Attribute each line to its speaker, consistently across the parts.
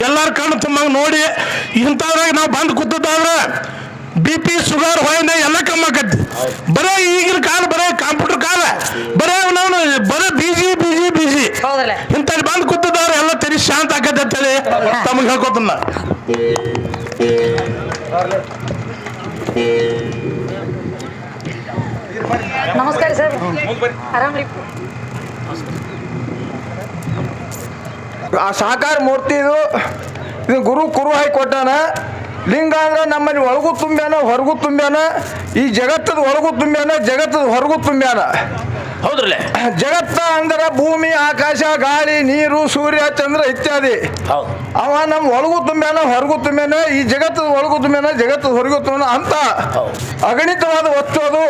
Speaker 1: ಎಲ್ಲಾರು ಕಣ್ಣು ತುಂಬಂಗ ನೋಡಿ ಇಂಥವ್ರಾಗ ನಾವು ಬಂದು ಕೂತದ್ದಾದ್ರೆ BP ಶುಗರ್ ಹೊಯ್ನ ಎಲ್ಲ ಕಮ್ಮಿ ಆಕತಿ. ಬರೇ ಈಗಿನ ಕಾಲ ಬರೇ ಕಂಪ್ಯೂಟರ್ ಕಾಲ ಬರೇ ಬರೇ ಬಿಜಿ ಇಂಥಲ್ಲಿ ಬಂದು ಕೂತದವ್ರು ಎಲ್ಲ ತೆರಿ ಶಾಂತ ಆಕತಿ ಅಂತೇಳಿ ತಮಗೆ ಹೇಳ್ಕೊತನ್ನ.
Speaker 2: ನಮಸ್ಕಾರ ಸರ್, ಆರಾಮ್ರಿ?
Speaker 3: ಆ ಸಾಕಾರ ಮೂರ್ತಿ ಇದು ಗುರು ಕುರು ಹಾಕಿ ಕೊಟ್ಟಾನ. ಲಿಂಗ ಅಂದ್ರೆ ನಮ್ಮಲ್ಲಿ ಒಳಗೂ ತುಂಬ್ಯಾನ ಹೊರಗೂ ತುಂಬ್ಯಾನ. ಈ ಜಗತ್ತದ ಒಳಗೂ ತುಂಬ್ಯಾನ, ಜಗತ್ತದ ಹೊರಗೂ ತುಂಬ್ಯಾನ.
Speaker 1: ಹೌದ್ರಲ್ಲ,
Speaker 3: ಜಗತ್ತ ಅಂದ್ರೆ ಭೂಮಿ, ಆಕಾಶ, ಗಾಳಿ, ನೀರು, ಸೂರ್ಯ, ಚಂದ್ರ ಇತ್ಯಾದಿ. ಅವ ನಮ್ಮ ಒಳಗೂ ತುಂಬ್ಯಾನ ಹೊರಗೂ ತುಂಬ್ಯಾನ. ಈ ಜಗತ್ತದ ಒಳಗೂ ತುಂಬ್ಯಾನ, ಜಗತ್ತದ ಹೊರಗೂ ತುಂಬ್ಯಾನ ಅಂತ ಅಗಣಿತವಾದ ವಸ್ತು ಅದು.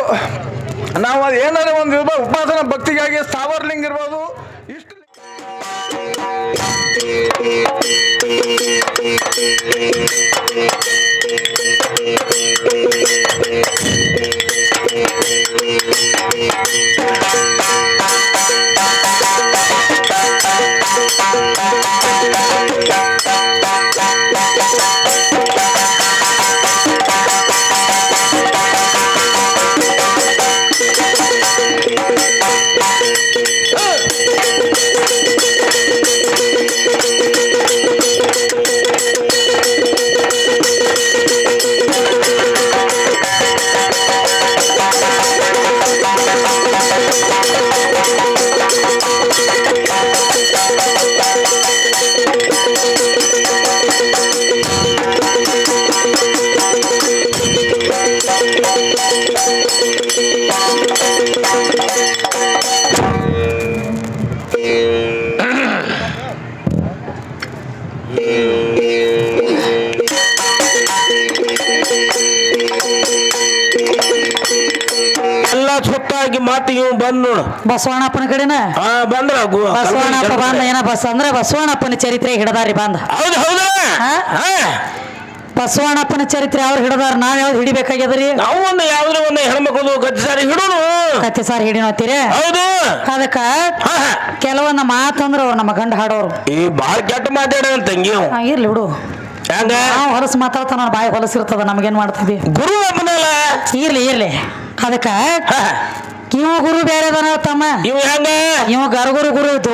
Speaker 3: ನಾವು ಅದು ಏನಾರ ಒಂದು ಇರ್ಬೋದು, ಉಪಾಸನ ಭಕ್ತಿಗಾಗಿ ಸ್ಥಾವರ ಲಿಂಗ ಇರ್ಬೋದು. ಇಷ್ಟು
Speaker 1: ಮಾತು ಇವ್ ಬಂದ್ ನೋಡು
Speaker 2: ಬಸವಣ್ಣಪ್ಪನ ಕಡೆನ
Speaker 1: ಬಂದ್ರ
Speaker 2: ಬಸವಣ್ಣಪ್ಪ ಬಂದ ಏನ ಬಸ್ ಅಂದ್ರೆ ಬಸವಣ್ಣಪ್ಪನ ಚರಿತ್ರೆ ಹಿಡದಾರಿ ಬಂದ.
Speaker 1: ಹೌದು ಹೌದು,
Speaker 2: ಬಸವಣ್ಣಪ್ಪನ ಚರಿತ್ರೆ ಅವ್ರು ಹಿಡದಾರ, ನಾವ್ ಯಾವ್ದು ಹಿಡಿಬೇಕಾಗ್ಯದ್ರಿ?
Speaker 1: ನಾವು ಒಂದು ಯಾವ್ದ್ರ ಒಂದು ಹೆಣ್ಮಕ್ಳು ಕತ್ತಿ ಸಾರಿ ಹಿಡೋನು,
Speaker 2: ಕತ್ತಿ ಸಾರಿ ಹಿಡಿನೋತೀರಿ.
Speaker 1: ಹೌದು,
Speaker 2: ಅದಕ್ಕ ಕೆಲವೊಂದು ಮಾತಂದ್ರು ನಮ್ಮ ಗಂಡ ಹಾಡೋರು
Speaker 1: ಈ ಬಾಳ ಕೆಟ್ಟ ಮಾತಾಡ ತಂಗಿ.
Speaker 2: ಇರ್ಲಿ ಬಿಡು, ನಾವು ಹೊಲಸು ಮಾತಾಡ್ತಾನ, ಬಾಯಿ ಹೊಲಸಿರ್ತದ, ನಮಗೇನ್ ಮಾಡ್ತಿದ್ವಿ?
Speaker 1: ಗುರು ಒಬ್ಬನಲ್ಲ.
Speaker 2: ಇರ್ಲಿ ಅದಕ್ಕ ಇವ ಗುರು ಬೇರೆ ತಮ್ಮ,
Speaker 1: ಇವ್ ಹೆಂಗ
Speaker 2: ಇವ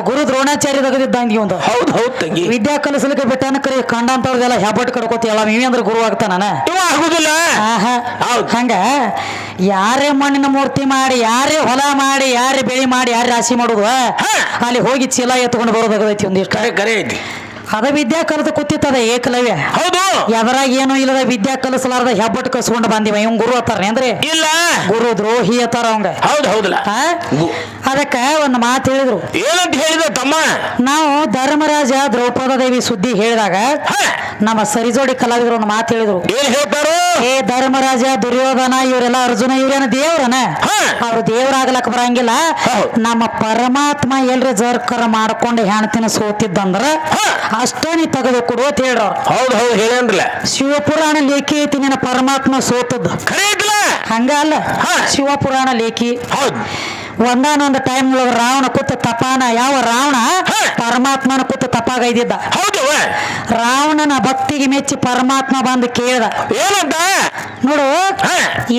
Speaker 2: ಗುರು ದ್ರೋಣಾಚಾರ್ಯ ತೆಗೆದಿದ್ದಂಗ ಇವಂದು.
Speaker 1: ಹೌದು ಹೌದು ತಂಗಿ,
Speaker 2: ವಿದ್ಯಾ ಕಲಿಸಲಿಕ್ಕೆ ಬಿಟ್ಟಾನ ಕರಿ ಕಂಡಂತವ್ರದೆಲ್ಲ ಹೆಬ್ಬಟ್ಟು ಕಡ್ಕೋತಿಯಲ್ಲ, ನೀವೇ ಅಂದ್ರೆ ಗುರು ಆಗ್ತಾನ
Speaker 1: ಆಗುದಿಲ್ಲ.
Speaker 2: ಹಂಗ ಯಾರೇ ಮಣ್ಣಿನ ಮೂರ್ತಿ ಮಾಡಿ, ಯಾರೇ ಹೊಲ ಮಾಡಿ, ಯಾರೇ ಬೆಳಿ ಮಾಡಿ, ಯಾರೇ ರಾಶಿ ಮಾಡುದು ಅಲ್ಲಿ ಹೋಗಿ ಚೀಲ ಎತ್ಕೊಂಡು ಬರೋದಾಗದೈತಿ ಒಂದಿಷ್ಟು.
Speaker 1: ಕರೆ ಐತಿ.
Speaker 2: ಅದ ವಿದ್ಯಾ ಕಲಿತು ಕೂತಿತ್ತದ ಏಕಲವ್ಯ.
Speaker 1: ಹೌದು,
Speaker 2: ಎದರಾಗ ಏನು ಇಲ್ಲದ ವಿದ್ಯಾ ಕಲಿಸಲಾರ್ದ ಹೆಬ್ಬಟ್ಟು ಕಸ್ಕೊಂಡು ಬಂದಿವ. ಇವ್ ಗುರು ಅತ್ತಾರ ಅಂದ್ರೆ
Speaker 1: ಇಲ್ಲ,
Speaker 2: ಗುರು ದ್ರೋಹಿ ಅತ್ತಾರ ಅವಂಗ.
Speaker 1: ಹೌದು ಹೌದಲ್ಲ.
Speaker 2: ಅದಕ್ಕ ಒಂದು ಮಾತು ಹೇಳಿದ್ರು.
Speaker 1: ಏನಂತ ಹೇಳಿದ ತಮ್ಮ?
Speaker 2: ನಾವು ಧರ್ಮರಾಜ ದ್ರೌಪದ ದೇವಿ ಸುದ್ದಿ ಹೇಳಿದಾಗ ನಮ್ಮ ಸರಿಜೋಡಿ ಕಲಾವಿದರು ಒಂದು ಮಾತು ಹೇಳಿದ್ರು.
Speaker 1: ಏನ್ ಹೇಳ್ತಾರೋ?
Speaker 2: ಏ ಧರ್ಮರಾಜ, ದುರ್ಯೋಧನ, ಇವರೆಲ್ಲ ಅರ್ಜುನ, ಇವ್ರೇನ ದೇವ್ರನ? ಅವ್ರು ದೇವ್ರಾಗ್ಲಕ್ ಬರಂಗಿಲ್ಲ. ನಮ್ಮ ಪರಮಾತ್ಮ ಎಲ್ರಿ ಜರ್ಕರ ಮಾಡ್ಕೊಂಡು ಹೆಣ್ತಿನ ಸೋತಿದ್ದಂದ್ರ ಅಷ್ಟೇ ನೀ ತೆಗೆದು ಕೊಡು ಅಂತ ಹೇಳ್ರ.
Speaker 1: ಹೌದು ಹೌದು ಹೇಳೇನ್ರಲ್ಲ.
Speaker 2: ಶಿವಪುರಾಣ ಲೇಖಿ ಐತಿ ನಿನ್ನ ಪರಮಾತ್ಮ ಸೋತದ್ದು. ಹಂಗ ಅಲ್ಲ, ಶಿವಪುರಾಣ ಲೇಖಿ. ಒಂದಾನೊಂದು ಟೈಮ್ ರಾವಣ ಕೂತ ತಪಾನ, ಯಾವ ರಾವಣ ಪರಮಾತ್ಮನ ಕೂತ ತಪಾಗೈದಿದ್ದ.
Speaker 1: ಹೌದು,
Speaker 2: ರಾವಣನ ಭಕ್ತಿಗೆ ಮೆಚ್ಚಿ ಪರಮಾತ್ಮ ಬಂದು ಕೇಳ್ದ,
Speaker 1: ಏನಂತ?
Speaker 2: ನೋಡು,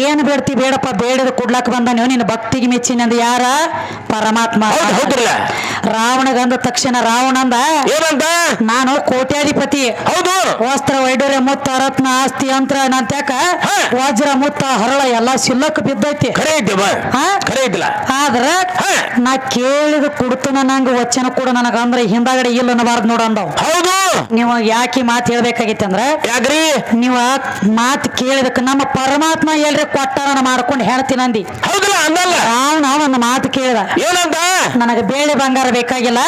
Speaker 2: ಏನ್ ಬೇಡ್ತಿ ಬೇಡಪ್ಪ, ಬೇಡದ ಕೊಡ್ಲಾಕ್ ಬಂದ ನೀವು, ನಿನ್ನ ಭಕ್ತಿಗೆ ಮೆಚ್ಚಿ ನಂದು ಯಾರ? ಪರಮಾತ್ಮ. ರಾವಣಗಂದ ತಕ್ಷಣ ರಾವಣಂದ
Speaker 1: ಏನಂತ?
Speaker 2: ನಾನು ಕೋಟ್ಯಾಧಿಪತಿ. ಹೌದು, ವಸ್ತ್ರ ವೈಡೂರ್ಯ ಮುತ್ತ ರತ್ನ ಆಸ್ತಿ ಯಂತ್ರ ನಂತ್ಯಾಕ ವಜ್ರ ಮುತ್ತ ಹರಳ ಎಲ್ಲಾ ಸಿಲ್ಲಕ್ ಬಿದ್ದೈತಿ. ಆದ್ರ ನಾ ಕೇಳಿದ ಕೊಡ್ತನ ನಂಗ ವಚನ ಕೂಡ ನನಗ ಅಂದ್ರೆ ಹಿಂದಾಗಡೆ ಇಲ್ಲ ಅನ್ನಬಾರ್ದು ನೋಡ ಅಂದವ್. ಹೌದು, ನೀವು ಯಾಕೆ ಮಾತು ಹೇಳ್ಬೇಕಾಗಿತ್ತು ಅಂದ್ರ, ಯಾಕ್ರಿ ನೀವ ಮಾತು ಕೇಳಿದಕ್ಕೆ ನಮ್ಮ ಪರಮಾತ್ಮ ಎಲ್ರಿ ಕೊಟ್ಟಾರ ಮಾಡ್ಕೊಂಡು ಹೇಳ್ತೀನಿ ಅಂದಿ. ಹೌದಲ್ಲ, ರಾವಣ ಒಂದು ಮಾತು ಕೇಳಿದ, ಏನಂತ? ನನಗ ಬೇಳೆ ಬಂಗಾರ ಬೇಕಾಗಿಲ್ಲ,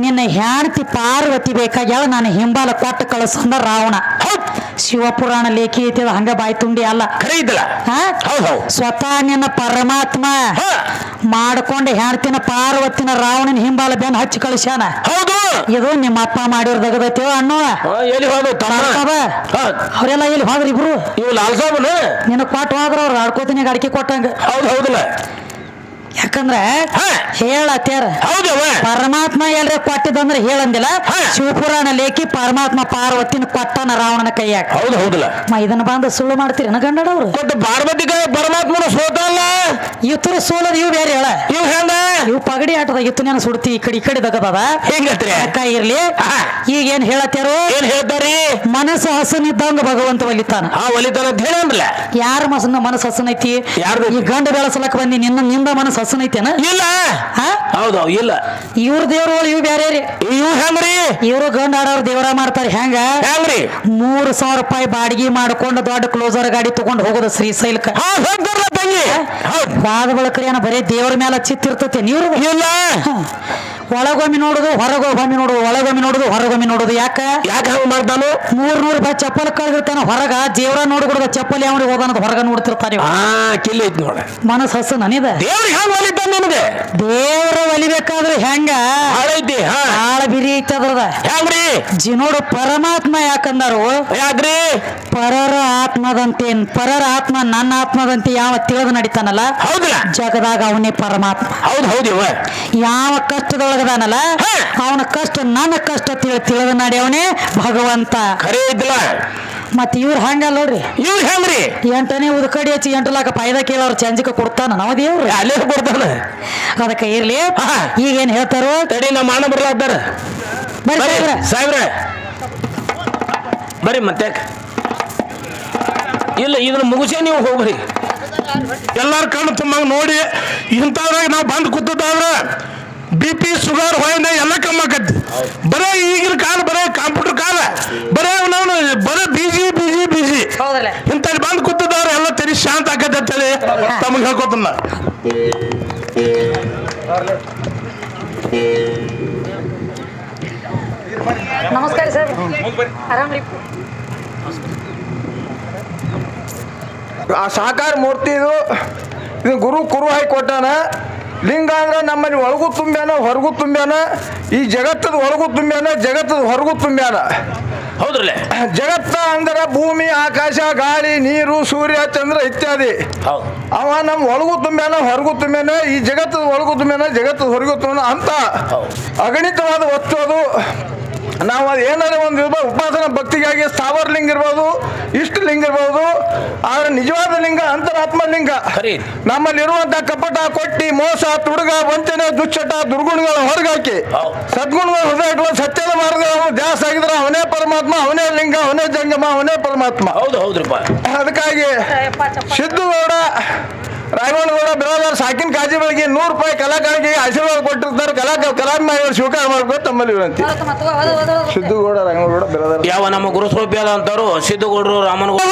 Speaker 2: ನಿನ್ನ ಹೆಂಡತಿ ಪಾರ್ವತಿ ಬೇಕಾಗ್ಯಾವ, ನಾನು ಹಿಂಬಾಲ ಕೊಟ್ಟು ಕಳಿಸಂದ ರಾವಣ. ಶಿವಪುರಾಣ ಲೇಖಿ ಐತಿ, ಹಂಗ ಬಾಯಿ ತುಂಬಿ ಅಲ್ಲ, ಸ್ವತಃ ನಿನ್ನ ಪರಮಾತ್ಮ ಮಾಡ್ಕೊಂಡು ಹೆಣ್ತಿನ ಪಾರ್ವತಿನ ರಾವಣನ ಹಿಂಬಾಲ ಬೆನ್ ಹಚ್ಚಿ ಕಳಿಸ್ಯಾನ. ಹೌದು, ಇದು ನಿಮ್ಮ ಅಪ್ಪ ಮಾಡಿರ್ದಾಗದೈತಿ ಅಣ್ಣು. ಅವರೆಲ್ಲ ಎಲ್ಲಿ ಹೋದ್ರಿ ಇಬ್ರು? ಇವ್ ಲಾಲ್ ಸಾಬ್ ನಿನ್ನ ಕೊಟ್ಟು ಹೋದ್ರ ಅವ್ರು ಆಡ್ಕೋತೀನಿ ಅಡಿಕೆ ಕೊಟ್ಟಂಗ. ಹೌದು ಹೌದಲ್ಲ, ಯಾಕಂದ್ರ
Speaker 1: ಹಾ.
Speaker 2: ಹೇಳತ್ಯಾರ
Speaker 1: ಹೌದವ
Speaker 2: ಪರಮಾತ್ಮ ಎಲ್ರ ಕೊಟ್ಟಿದಂದ್ರೆ ಹೇಳಂದಿಲ್ಲ
Speaker 1: ಹಾ.
Speaker 2: ಶಿವಪುರಾಣ ಲೇಖಿ ಪರಮಾತ್ಮ ಪಾರ್ವತಿನ ಕೊಟ್ಟನ ರಾವಣನ ಕೈಯಾಗ
Speaker 1: ಹೌದು ಹೌದಲ್ಲ
Speaker 2: ಇದನ್ನ ಬಂದು ಸುಳ್ಳು ಮಾಡ್ತೀರಿ ಗಂಡಡವ್ರು
Speaker 1: ಕೊಟ್ಟು ಪಾರ್ವತಿ ಕೈ ಪರಮಾತ್ಮನ ಸೋತಲ್ಲ
Speaker 2: ಇತರ ಸೋಲದ ಇವ್ ಬೇರೆ ಹೇಳ
Speaker 1: ಇವ್ ಹೆಂಗ
Speaker 2: ಇವ್ ಪಗಡಿ ಆಟದಾಗ ಇತ್ತನೇನ ಸುಡ್ತಿ ಈ ಕಡೆ ದಗದದ
Speaker 1: ಹೆಂಗತ್ರಿ
Speaker 2: ಅಕ್ಕ ಇರ್ಲಿ
Speaker 1: ಹಾ.
Speaker 2: ಈಗ ಏನ್ ಹೇಳತ್ಯಾರು
Speaker 1: ಏನ್ ಹೇಳ್ತಾರಿ
Speaker 2: ಮನಸ್ಸು ಹಸನಿದ್ದಂಗ ಭಗವಂತ ಒಲಿತಾನ
Speaker 1: ಒಲಿತಾನ ಅಂತ ಹೇಳಂದ್ರಲ್ಲ
Speaker 2: ಯಾರ ಮನಸ್ಸು ಹಸನೈತಿ
Speaker 1: ಯಾರ್ದು?
Speaker 2: ಈ ಗಂಡ ಬೆಳಸಲಕ್ ಬಂದಿ ನಿಂದ ಮನಸ್ಸು ಹಸನೈತೇನ
Speaker 1: ಇಲ್ಲ ಹೌದು ಇಲ್ಲ
Speaker 2: ಇವ್ರ ದೇವ್ರಗಳು ಇವ್ ಬೇರೆ ರೀ
Speaker 1: ಇವ್ ಹೆಂಗ್ರಿ
Speaker 2: ಇವ್ರು ಗಂಡ ಆಡೋರು ದೇವರ ಮಾಡ್ತಾರ ಹೆಂಗ
Speaker 1: ಹೆಂಗ್ರಿ
Speaker 2: 3,000 ರೂಪಾಯಿ ಬಾಡಿಗೆ ಮಾಡ್ಕೊಂಡು ದೊಡ್ಡ ಕ್ಲೋಸರ್ ಗಾಡಿ ತಗೊಂಡ್ ಹೋಗೋದು ಶ್ರೀಶೈಲಕ್ಕ
Speaker 1: ಹೋಗ್ತಾರಲ್ಲ ತಂಗಿ ಹೌದು
Speaker 2: ಬಾದ ಬಳಕರಿ ಏನ ಬರೀ ದೇವ್ರ ಮೇಲೆ ಚಿತ್ತಿರ್ತತೆ ನೀವ್ರು
Speaker 1: ಇಲ್ಲ
Speaker 2: ಒಳಗೊಮ್ಮೆ ನೋಡುದು ಹೊರಗೊಮ್ಮೆ ನೋಡುದು ಒಳಗೊಮ್ಮೆ ನೋಡುದು ಹೊರಗೊಮ್ಮೆ ನೋಡುದು ಯಾಕ
Speaker 1: ಹಂಗ ಮಾಡ್ತಾನು
Speaker 2: 300 ರೂಪಾಯಿ ಚಪ್ಪಲ್ ಕಳ್ದಿರ್ತಾನ ಹೊರಗ ದೇವ್ರ ನೋಡ್ಬಿಡುದ ಚಪ್ಪಲ್ ಯಾವನಿಗೆ ಹೋದಾನದ ಹೊರಗ ನೋಡ್ತಿರ್ತಾನೆ
Speaker 1: ಕಿಲ್ಲಿ ಐತಿ ನೋಡ
Speaker 2: ಮನಸ್ ಹಸ ನನಿದ
Speaker 1: ದೇವ್ರಿಗೆ ಹೆಂಗ್ ಒಲಿತಾನ ನಿಮ್ಗೆ
Speaker 2: ದೇವ್ರ ಒಲಿಬೇಕಾದ್ರೆ ಹೆಂಗ
Speaker 1: ಹಾಳೈತಿ
Speaker 2: ಆಳ ಬಿರಿ ಐತಿ ಅದ್ರದ
Speaker 1: ಹೆಂಗ್ರಿ
Speaker 2: ನೋಡು ಪರಮಾತ್ಮ ಯಾಕಂದಾರು
Speaker 1: ಯಾಕ್ರಿ
Speaker 2: ಪರರ ಆತ್ಮ ನನ್ನ ಆತ್ಮದಂತೆ ಯಾವ ತಿಳಿದು ನಡಿತಾನಲ್ಲ
Speaker 1: ಹೌದಲ್ಲ
Speaker 2: ಜಗದಾಗ ಅವನೇ ಪರಮಾತ್ಮ
Speaker 1: ಹೌದು ಇವ
Speaker 2: ಯಾವ ಕಷ್ಟದೊಳಗದಾನಲ್ಲ ಅವನ ಕಷ್ಟ ನನ್ನ ಕಷ್ಟ ತಿಳಿದು ನಡಿಯವನೇ ಭಗವಂತ
Speaker 1: ಖರೆ ಐತಿಲ್ಲ
Speaker 2: ಮತ್ ಇವ್ರು ಹಂಗ ನೋಡ್ರಿ
Speaker 1: ಇವ್ರು ಹೆಂಗ್ರಿ
Speaker 2: 8ನೇ ಉದಕಡಿ ಹಚ್ಚಿ 8 ಲಾಖ ಫಾಯ್ದಾ ಕೇಳೋರು ಚಂಜಿಕ ಕೊಡ್ತಾನ ನಾವು ದೇವ್ರು
Speaker 1: ಅಲ್ಲೇ ಕೊಡ್ತಾನ
Speaker 2: ಅದಕ್ಕೆ ಇರ್ಲಿ ಈಗ ಏನ್ ಹೇಳ್ತಾರೋ
Speaker 1: ತಡಿ ನಮ್ಮ ಅಣ್ಣ ಬರ್ಲಾತಾರ
Speaker 2: ಬರ್ರಿ
Speaker 1: ಸಾಹೇಬ್ರ ಬರ್ರಿ ಮತ್ತೆ ಇಲ್ಲ ಇದನ್ನ ಮುಗಿಸೇ ನೀವು ಹೋಗ್ರಿ ಎಲ್ಲಾರ ಕಣ್ಣು ತುಂಬಂಗ ನೋಡಿ ಇಂಥವ್ರಾಗ ನಾವು ಬಂದು ಕೂತದಾದ್ರ BP ಶುಗರ್ ಹೊಯ್ನ ಎಲ್ಲ ಕಮ್ಮಿ ಆಕತಿ ಬರೇ ಈಗಿನ ಕಾಲ ಬರೇ ಕಂಪ್ಯೂಟರ್ ಕಾಲ ಬರೇ ನಾವು ಬರೇ ಬಿಜಿ ಇಂಥ ಬಂದು ಕೂತದವ್ರ ಎಲ್ಲ ತೆರಿ ಶಾಂತ ಆಕತಿ ಅಂತೇಳಿ ತಮಗೆ ಹೇಳ್ಕೊತನ
Speaker 2: ನಮಸ್ಕಾರ ಸರ್ ಆರಾಮ್ರಿ
Speaker 3: ಆ ಸಾಕಾರ ಮೂರ್ತಿ ಇದು ಗುರು ಕುರು ಹಾಕಿ ಕೊಟ್ಟಾನ ಲಿಂಗ ಅಂದ್ರೆ ನಮ್ಮಲ್ಲಿ ಒಳಗೂ ತುಂಬ್ಯಾನ ಹೊರಗೂ ತುಂಬ್ಯಾನ ಈ ಜಗತ್ತದ ಒಳಗೂ ತುಂಬ್ಯಾನ ಜಗತ್ತದ ಹೊರಗೂ ತುಂಬ್ಯಾನ
Speaker 1: ಹೌದ್ರಲ್ಲ
Speaker 3: ಜಗತ್ತ ಅಂದ್ರೆ ಭೂಮಿ ಆಕಾಶ ಗಾಳಿ ನೀರು ಸೂರ್ಯ ಚಂದ್ರ ಇತ್ಯಾದಿ ಅವ ನಮ್ಮ ಒಳಗೂ ತುಂಬ್ಯಾನ ಹೊರಗೂ ತುಂಬ್ಯಾನ ಈ ಜಗತ್ತದ ಒಳಗೂ ತುಂಬ್ಯಾನ ಜಗತ್ತದ ಹೊರಗೂ ತುಂಬ್ಯಾನ ಅಂತ ಅಗಣಿತವಾದ ವಸ್ತು ಅದು ನಾವು ಅದು ಏನಾದ್ರು ಒಂದು ಇರ್ಬೋದು ಉಪಾಸನ ಭಕ್ತಿಗಾಗಿ ಸ್ಥಾವರ ಲಿಂಗ ಇರ್ಬೋದು ಇಷ್ಟ ಲಿಂಗ ಇರ್ಬೋದು ಆದ್ರೆ ನಿಜವಾದ ಲಿಂಗ ಅಂತರಾತ್ಮ ಲಿಂಗ ನಮ್ಮಲ್ಲಿರುವಂತಹ ಕಪಟ ಕೊಟ್ಟಿ ಮೋಸ ತುಡುಗ ವಂಚನೆ ದುಶ್ಚಟ ದುರ್ಗುಣಗಳ ಹೊರಗಾಕಿ ಸದ್ಗುಣಗಳ ಹೃದಯ ಇಟ್ಕೊಂಡು ಸತ್ಯದ ಮಾರ್ಗಗಳನ್ನು ಧ್ಯಾಸ ಆಗಿದ್ರೆ ಅವನೇ ಪರಮಾತ್ಮ ಅವನೇ ಲಿಂಗ ಅವನೇ ಜಂಗಮ ಅವನೇ ಪರಮಾತ್ಮ ಅದಕ್ಕಾಗಿ ಸಿದ್ದುಗೌಡ ರಾಯಗೌಡ ಬಿರಾದಾರ್ ಸಾಕಿನ ಕಾಜಿಗಳಿಗೆ 100 ರೂಪಾಯಿ ಕಲಾಕಾರಿಗೆ ಆಶೀರ್ವಾದ ಕೊಟ್ಟಿರ್ತಾರೆ ಕಲಾಭಿಮಾನಿಗಳು ಸ್ವೀಕಾರ ಮಾಡ್ಬೇಕು ತಮ್ಮಲ್ಲಿ ವಿನಂತಿ ಸಿದ್ದುಗೌಡ ರಾಯಗೌಡ ಬಿರಾದಾರ್
Speaker 1: ಯಾವ ನಮ್ಮ ಗುರು ಸ್ವರೂಪಿಯಾದ ಅಂತಾರು ಸಿದ್ದುಗೌಡರು ರಾಮನಗೌಡ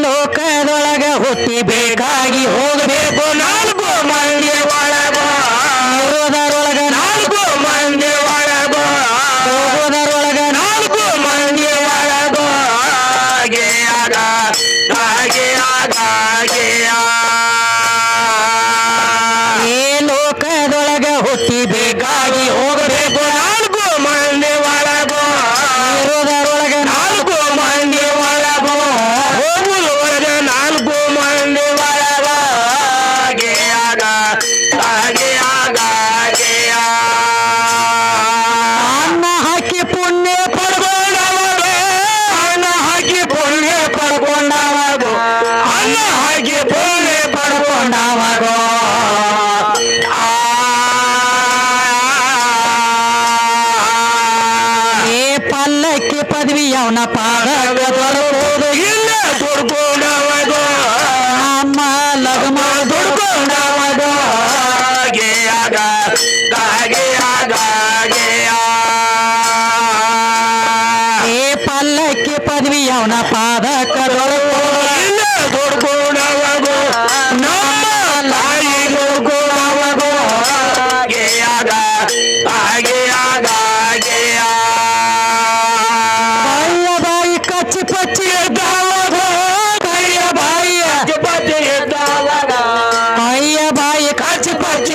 Speaker 2: ಲೋಕದೊಳಗ ಹುಟ್ಟಿ ಬೇಕಾಗಿ ಹೋಗಬೇಕು 4 ಮಂದಿ ಒಳಗ ಇರೋದರೊಳಗ 4 ಮಂದಿ ಒಳಗ ಹೋಗೋದರೊಳಗ 4 ಮಂದಿ ಒಳಗ ಲೋಕದೊಳಗ ಹುಟ್ಟಿ ಬೇಕಾಗಿ ಹೋಗಬೇಕು 4 ಮಂದಿ ಒಳಗ ಇರೋದರೊಳಗ 4 ಮಂದಿ ಒಳಗ ಹೋಗುದೊಳಗ 4 ಮಂದಿ ಒಳಗ ಅನ್ನ ಹಾಕಿ ಪುಣ್ಯ ಪಡ್ಕೊಂಡವಾಗ ಅನ್ನ ಹಾಕಿ ಪುಣ್ಯ ಪಡ್ಕೊಂಡವಾಗ ಅನ್ನ ಹಾಕಿ ಪುಣ್ಯ ಪಡ್ಕೊಂಡವಾಗ ಪಲ್ಲಕ್ಕಿ ಪದವಿ ಅವನ ಪಾದಕ ದೊರಕುವುದು ಇಲ್ಲ ದುಡ್ಕೊಂಡವಾಗ ನಮ್ಮ ಲಗ್ನ ದುಡ್ಕೊಂಡವಾಗ ಪಲ್ಲಕ್ಕಿ ಪದವಿ ಅವನ ಪಾದಕ ದೊರಕುವುದು ಇಲ್ಲ ದುಡ್ಕೊಂಡವಾಗ ನಮ್ಮ ತಾಯಿ ದುಡ್ಕೊಂಡವಾಗ ಬಾಯಿ ಕಚ್ಚಿ ಪಚ್ಚಿ ಎದ್ದಾವಾಗ ಬಾಯಿ ಕಚ್ಚಿ ಪಚ್ಚಿ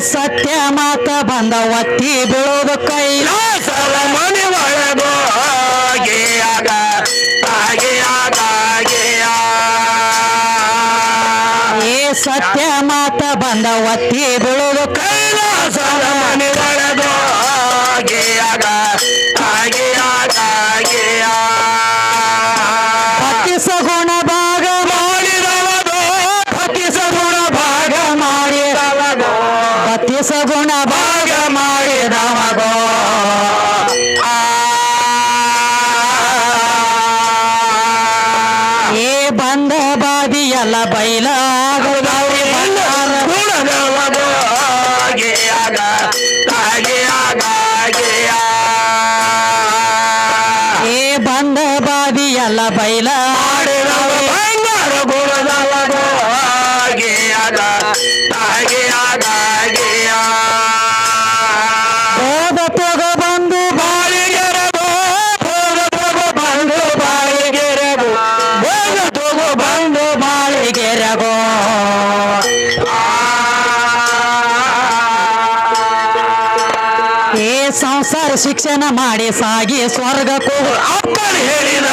Speaker 2: ಸತ್ಯ ಮಾತ ಬಂದ ಒತ್ತಿ ಬೀಳೋದು
Speaker 1: ಕೈಲಾಸದ ಮನೆ ಒಳಗೋ ಗೆಯಾಗ ತಾಗೆಯಾಗ ಗೆಯ
Speaker 2: ಸತ್ಯ ಮಾತ ಬಂದ ಒತ್ತಿ ಬೀಳೋದು
Speaker 1: ಕೈಲಾಸದ ಮನೆ ಒಳಗೋ ಗೆಯಾಗ ತಾಗೆಯಾಗ ಗೆಯ
Speaker 2: ಪತಿ ಸಗುಣ ಭಾಗ
Speaker 1: ಮಾಡಿದವದು ಪತಿ ಸಗುಣ ಭಾಗ
Speaker 2: ಮಾಡಿದವಗೋ ಪತಿ ಸಗುಣ ಭಾಗ ಮಾಡಿದವಗೋ ಬಂದ ಬಾದಿ ಎಲ್ಲ ಬೈಲಾಗದವ್ರಿ
Speaker 1: ಗುಣದವದು ಗೆಯಾಗ ತಾಗೆಯಾಗ ಗೆಯ
Speaker 2: ಬಂದ ಬಾದಿ ಎಲ್ಲ ಬೈಲ
Speaker 1: ಬಂಗಾರ ಗುಣದವದು ಗೆಯಾಗ ತಾಗೆಯಾಗ ಗೆಯ
Speaker 2: ಹೋದ ತೋಗ ಬಂದು
Speaker 1: ಬಾಳಿಗೆರಗೋ ಹೋದ ತಗೋ ಬಂದು ಬಾಳಿಗೆರಗೋ ಹೋದ ತಗೋ ಬಂದು
Speaker 2: ಬಾಳಿಗೆರಗೋ ಸಂಸಾರ ಶಿಕ್ಷಣ ಮಾಡಿ ಸಾಗಿ ಸ್ವರ್ಗಕ್ಕೂ
Speaker 1: ಅಪ್ಪನ ಹೇಳಿದ